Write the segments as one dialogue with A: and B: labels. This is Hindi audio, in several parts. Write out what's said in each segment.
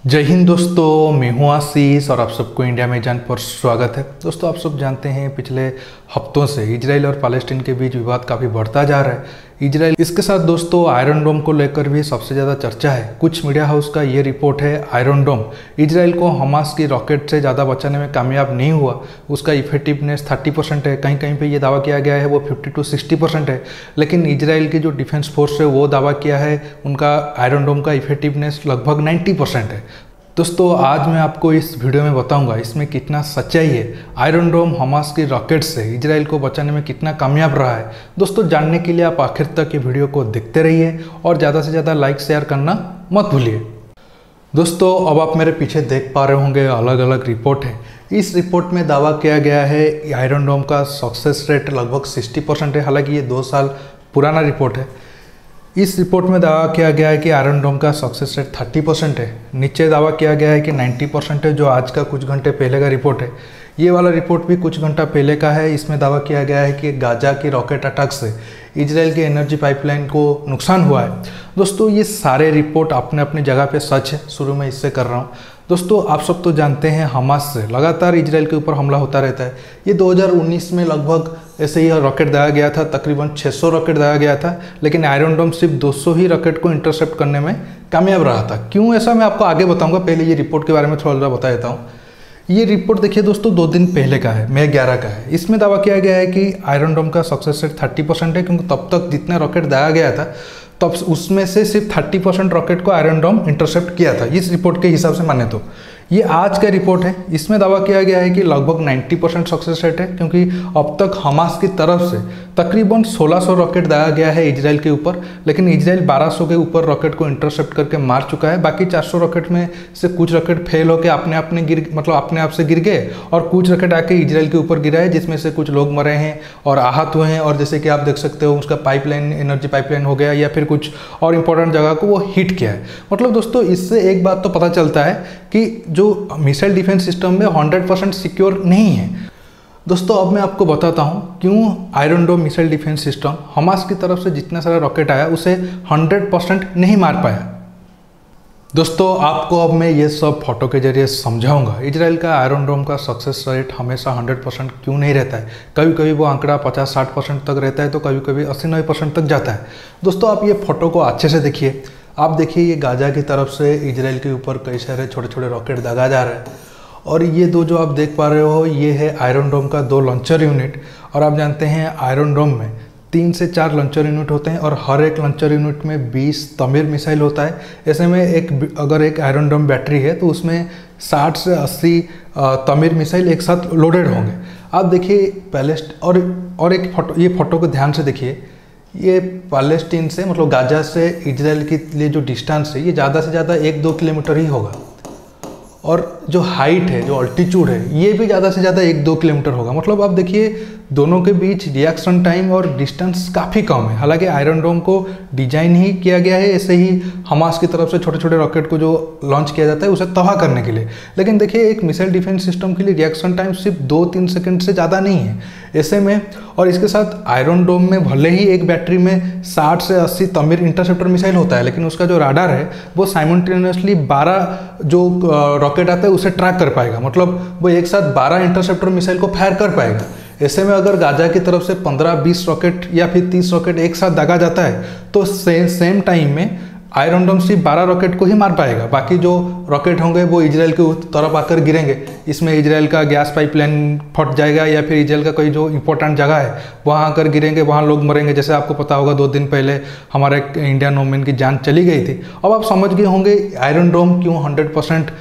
A: जय हिंद दोस्तों, मैं हूं आशीष और आप सबको इंडिया में जान पर स्वागत है। दोस्तों, आप सब जानते हैं पिछले हफ्तों से इजराइल और पैलेस्टीन के बीच विवाद काफ़ी बढ़ता जा रहा है। इजराइल इसके साथ दोस्तों आयरन डोम को लेकर भी सबसे ज़्यादा चर्चा है। कुछ मीडिया हाउस का ये रिपोर्ट है, आयरन डोम इजराइल को हमास की रॉकेट से ज़्यादा बचाने में कामयाब नहीं हुआ। उसका इफेक्टिवनेस 30% है, कहीं कहीं पे ये दावा किया गया है वो 50 to 60% है। लेकिन इजराइल की जो डिफेंस फोर्स है वो दावा किया है उनका आयरन डोम का इफेक्टिवनेस लगभग 90% है। दोस्तों, आज मैं आपको इस वीडियो में बताऊंगा इसमें कितना सच्चाई है। आयरन डोम हमास की रॉकेट से इजराइल को बचाने में कितना कामयाब रहा है। दोस्तों, जानने के लिए आप आखिर तक ये वीडियो को देखते रहिए और ज़्यादा से ज़्यादा लाइक शेयर करना मत भूलिए। दोस्तों, अब आप मेरे पीछे देख पा रहे होंगे अलग अलग रिपोर्ट है। इस रिपोर्ट में दावा किया गया है आयरन डोम का सक्सेस रेट लगभग 60% है। हालांकि ये 2 साल पुराना रिपोर्ट है। इस रिपोर्ट में दावा किया गया है कि आयरन डोम का सक्सेस रेट 30% है। नीचे दावा किया गया है कि 90% है, जो आज का कुछ घंटे पहले का रिपोर्ट है। ये वाला रिपोर्ट भी कुछ घंटा पहले का है। इसमें दावा किया गया है कि गाजा की रॉकेट अटैक से इजराइल की एनर्जी पाइपलाइन को नुकसान हुआ है। दोस्तों, ये सारे रिपोर्ट अपने अपनी जगह पे सच है। शुरू में इससे कर रहा हूँ। दोस्तों, आप सब तो जानते हैं हमास से लगातार इजराइल के ऊपर हमला होता रहता है। ये 2019 में लगभग ऐसे ही रॉकेट दाया गया था, तकरीबन 600 रॉकेट दाया गया था। लेकिन आयरन डोम सिर्फ 200 ही रॉकेट को इंटरसेप्ट करने में कामयाब रहा था। क्यों ऐसा मैं आपको आगे बताऊंगा। पहले ये रिपोर्ट के बारे में थोड़ा बता देता हूँ। ये रिपोर्ट देखिए दोस्तों, 2 दिन पहले का है, मई 11 का है। इसमें दावा किया गया है कि आयरन डोम का सक्सेस रेट 30% है, क्योंकि तब तक जितने रॉकेट दाया गया था तब उसमें से सिर्फ 30% रॉकेट को आयरन डोम इंटरसेप्ट किया था, इस रिपोर्ट के हिसाब से माने तो। ये आज का रिपोर्ट है। इसमें दावा किया गया है कि लगभग 90% सक्सेस रेट है, क्योंकि अब तक हमास की तरफ से तकरीबन 1600 रॉकेट दाया गया है इजराइल के ऊपर। लेकिन इजराइल 1200 के ऊपर रॉकेट को इंटरसेप्ट करके मार चुका है। बाकी 400 रॉकेट में से कुछ रॉकेट फेल होकर अपने आप से गिर गए और कुछ रॉकेट आके इजराइल के ऊपर गिरा है, जिसमें से कुछ लोग मरे हैं और आहत हुए हैं। और जैसे कि आप देख सकते हो उसका पाइपलाइन, एनर्जी पाइपलाइन हो गया या फिर कुछ और इंपॉर्टेंट जगह को वो हिट किया है। मतलब दोस्तों, इससे एक बात तो पता चलता है कि जो मिसाइल डिफेंस सिस्टम में 100% सिक्योर नहीं है। दोस्तों, अब मैं आपको बताता हूं क्यों iron dome missile defence system Hamas की तरफ से जितना सारा रॉकेट आया उसे 100% नहीं मार पाया। दोस्तों, आपको अब मैं ये सब फोटो के जरिए समझाऊंगा इजराइल का आयरन डोम का सक्सेस रेट हमेशा 100% क्यों नहीं रहता है। कभी कभी वो आंकड़ा 50-60% तक रहता है, तो कभी कभी 80-90% तक जाता है। दोस्तों, आप ये फोटो को अच्छे से देखिए। आप देखिए, ये गाजा की तरफ से इजराइल के ऊपर कई सारे छोटे छोटे रॉकेट दागा जा रहे हैं। और ये दो जो आप देख पा रहे हो, ये है आयरन डोम का 2 लॉन्चर यूनिट। और आप जानते हैं आयरन डोम में 3 से 4 लॉन्चर यूनिट होते हैं और हर एक लॉन्चर यूनिट में 20 तमीर मिसाइल होता है। ऐसे में अगर एक आयरन डोम बैटरी है तो उसमें 60 से 80 तमीर मिसाइल एक साथ लोडेड होंगे। आप देखिए और एक फोटो, ये फोटो को ध्यान से देखिए। ये पैलेस्टीन से मतलब गाजा से इजराइल के लिए जो डिस्टेंस है ये ज़्यादा से ज़्यादा 1-2 किलोमीटर ही होगा। और जो हाइट है, जो अल्टीट्यूड है, ये भी ज़्यादा से ज़्यादा 1-2 किलोमीटर होगा। मतलब आप देखिए दोनों के बीच रिएक्शन टाइम और डिस्टेंस काफ़ी कम है। हालांकि आयरन डोम को डिजाइन ही किया गया है ऐसे ही हमास की तरफ से छोटे छोटे रॉकेट को जो लॉन्च किया जाता है उसे तबाह करने के लिए। लेकिन देखिए, एक मिसाइल डिफेंस सिस्टम के लिए रिएक्शन टाइम सिर्फ 2-3 सेकंड से ज़्यादा नहीं है। ऐसे में और इसके साथ आयरन डोम में भले ही एक बैटरी में 60 से 80 तमीर इंटरसेप्टर मिसाइल होता है, लेकिन उसका जो राडार है वो साइमल्टेनियसली 12 जो रॉकेट आता है उसे ट्रैक कर पाएगा। मतलब वो एक साथ 12 इंटरसेप्टर मिसाइल को फायर कर पाएगा। ऐसे में अगर गाजा की तरफ से 15-20 रॉकेट या फिर 30 रॉकेट एक साथ दागा जाता है तो सेम टाइम में आयरन डोम सिर्फ 12 रॉकेट को ही मार पाएगा। बाकी जो रॉकेट होंगे वो इजराइल की तरफ आकर गिरेंगे। इसमें इजराइल का गैस पाइपलाइन फट जाएगा या फिर इजराइल का कोई जो इंपॉर्टेंट जगह है वहाँ आकर गिरेंगे, वहाँ लोग मरेंगे। जैसे आपको पता होगा 2 दिन पहले हमारे इंडियन वोमेन की जान चली गई थी। अब आप समझ गए होंगे आयरन डोम क्यों 100%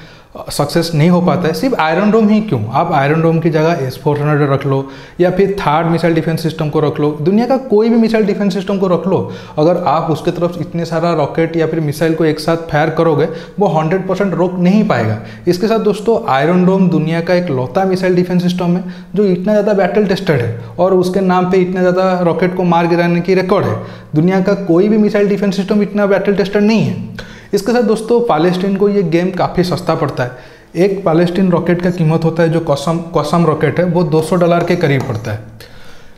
A: सक्सेस नहीं हो पाता है। सिर्फ आयरन डोम ही क्यों, आप आयरन डोम की जगह S-400 रख लो या फिर थर्ड मिसाइल डिफेंस सिस्टम को रख लो, दुनिया का कोई भी मिसाइल डिफेंस सिस्टम को रख लो। अगर आप उसके तरफ इतने सारा रॉकेट या फिर मिसाइल को एक साथ फायर करोगे वो 100% रोक नहीं पाएगा। इसके साथ दोस्तों, आयरन डोम दुनिया का एक लौता मिसाइल डिफेंस सिस्टम है जो इतना ज़्यादा बैटल टेस्टेड है और उसके नाम पर इतना ज़्यादा रॉकेट को मार गिराने की रिकॉर्ड है। दुनिया का कोई भी मिसाइल डिफेंस सिस्टम इतना बैटल टेस्टेड नहीं है। इसके साथ दोस्तों, पैलेस्टीन को ये गेम काफ़ी सस्ता पड़ता है। एक पैलेस्टीन रॉकेट का कीमत होता है जो कसम रॉकेट है वो $200 के करीब पड़ता है।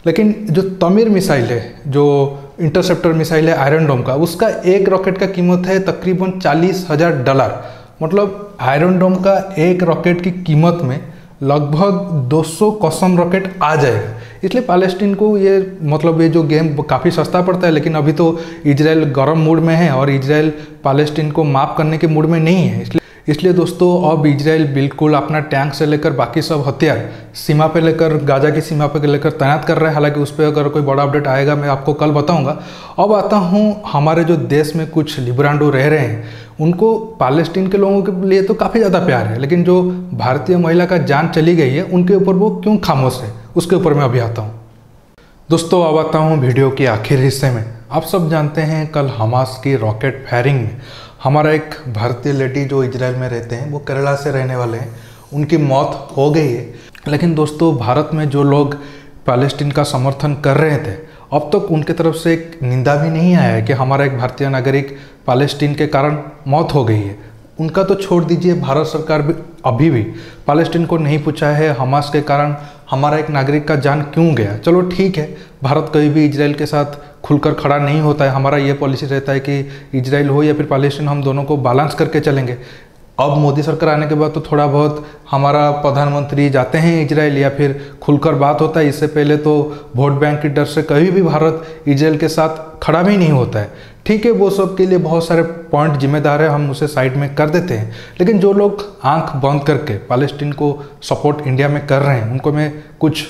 A: लेकिन जो तमीर मिसाइल है, जो इंटरसेप्टर मिसाइल है आयरन डोम का, उसका एक रॉकेट का कीमत है तकरीबन $40,000। मतलब आयरन डोम का एक रॉकेट की कीमत में लगभग 200 कसम रॉकेट आ जाएगा। इसलिए पैलेस्टीन को ये मतलब ये जो गेम काफ़ी सस्ता पड़ता है, लेकिन अभी तो इजराइल गर्म मूड में है और इजराइल पैलेस्टीन को माफ़ करने के मूड में नहीं है। इसलिए दोस्तों अब इजराइल बिल्कुल अपना टैंक से लेकर बाकी सब हथियार सीमा पे लेकर, गाजा की सीमा पे लेकर तैनात कर रहा है। हालांकि उस पर अगर कोई बड़ा अपडेट आएगा मैं आपको कल बताऊंगा। अब आता हूँ हमारे जो देश में कुछ लिबरांडो रह रहे हैं, उनको पैलेस्टीन के लोगों के लिए तो काफ़ी ज़्यादा प्यार है, लेकिन जो भारतीय महिला का जान चली गई है उनके ऊपर वो क्यों खामोश है, उसके ऊपर मैं अभी आता हूँ। दोस्तों अब आता हूँ वीडियो के आखिर हिस्से में। आप सब जानते हैं कल हमास की रॉकेट फायरिंग में हमारा एक भारतीय लेडी जो इजराइल में रहते हैं, वो केरला से रहने वाले हैं, उनकी मौत हो गई है। लेकिन दोस्तों भारत में जो लोग पैलेस्टीन का समर्थन कर रहे थे, अब तक उनके तरफ से एक निंदा भी नहीं आया है कि हमारा एक भारतीय नागरिक पैलेस्टीन के कारण मौत हो गई है। उनका तो छोड़ दीजिए, भारत सरकार भी अभी भी पैलेस्टीन को नहीं पूछा है हमास के कारण हमारा एक नागरिक का जान क्यों गया। चलो ठीक है, भारत कभी भी इजराइल के साथ खुलकर खड़ा नहीं होता है। हमारा ये पॉलिसी रहता है कि इजराइल हो या फिर पैलेस्टीन, हम दोनों को बैलेंस करके चलेंगे। अब मोदी सरकार आने के बाद तो थोड़ा बहुत हमारा प्रधानमंत्री जाते हैं इजराइल या फिर खुलकर बात होता है। इससे पहले तो वोट बैंक के डर से कभी भी भारत इजराइल के साथ खड़ा भी नहीं होता है। ठीक है, वो सब के लिए बहुत सारे पॉइंट जिम्मेदार है, हम उसे साइड में कर देते हैं। लेकिन जो लोग आंख बंद करके पैलेस्टीन को सपोर्ट इंडिया में कर रहे हैं, उनको मैं कुछ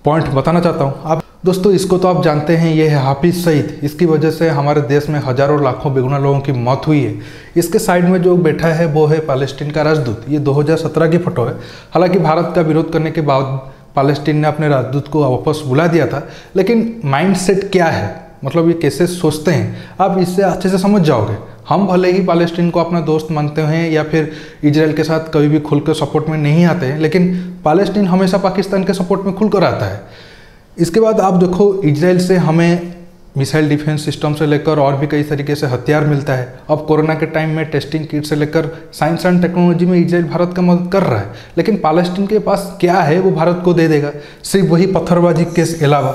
A: पॉइंट बताना चाहता हूँ। आप दोस्तों इसको तो आप जानते हैं, ये है हाफिज सईद। इसकी वजह से हमारे देश में हजारों लाखों बेगुनाह लोगों की मौत हुई है। इसके साइड में जो बैठा है वो है पैलेस्टीन का राजदूत। ये 2017 की फोटो है। हालांकि भारत का विरोध करने के बाद पैलेस्टीन ने अपने राजदूत को वापस बुला दिया था, लेकिन माइंडसेट क्या है, मतलब ये कैसे सोचते हैं, आप इससे अच्छे से समझ जाओगे। हम भले ही पैलेस्टीन को अपना दोस्त मानते हैं या फिर इजराइल के साथ कभी भी खुलकर सपोर्ट में नहीं आते हैं, लेकिन पैलेस्टीन हमेशा पाकिस्तान के सपोर्ट में खुलकर आता है। इसके बाद आप देखो, इजराइल से हमें मिसाइल डिफेंस सिस्टम से लेकर और भी कई तरीके से हथियार मिलता है। अब कोरोना के टाइम में टेस्टिंग किट से लेकर साइंस एंड टेक्नोलॉजी में इजराइल भारत का मदद कर रहा है। लेकिन पैलेस्टीन के पास क्या है वो भारत को दे देगा? सिर्फ वही पत्थरबाजी के अलावा।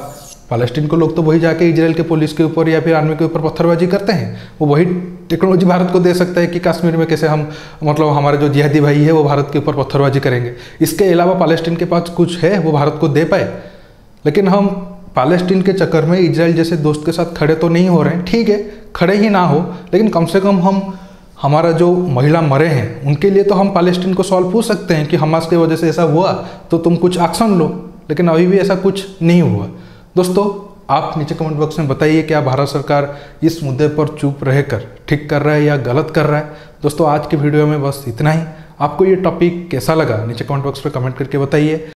A: पैलेस्टीन को लोग तो वही जाके इजराइल के पुलिस के ऊपर या फिर आर्मी के ऊपर पत्थरबाजी करते हैं। वो वही टेक्नोलॉजी भारत को दे सकता है कि कश्मीर में कैसे हम मतलब हमारे जो जिहादी भाई है वो भारत के ऊपर पत्थरबाजी करेंगे। इसके अलावा पैलेस्टीन के पास कुछ है वो भारत को दे पाए? लेकिन हम पैलेस्टीन के चक्कर में इजराइल जैसे दोस्त के साथ खड़े तो नहीं हो रहे हैं। ठीक है, खड़े ही ना हो, लेकिन कम से कम हम हमारा जो महिला मरे हैं उनके लिए तो हम पैलेस्टीन को सवाल पूछ सकते हैं कि हमास की वजह से ऐसा हुआ तो तुम कुछ एक्शन लो। लेकिन अभी भी ऐसा कुछ नहीं हुआ। दोस्तों आप नीचे कमेंट बॉक्स में बताइए क्या भारत सरकार इस मुद्दे पर चुप रहकर ठीक कर रहा है या गलत कर रहा है। दोस्तों आज की वीडियो में बस इतना ही। आपको ये टॉपिक कैसा लगा नीचे कमेंट बॉक्स में कमेंट करके बताइए।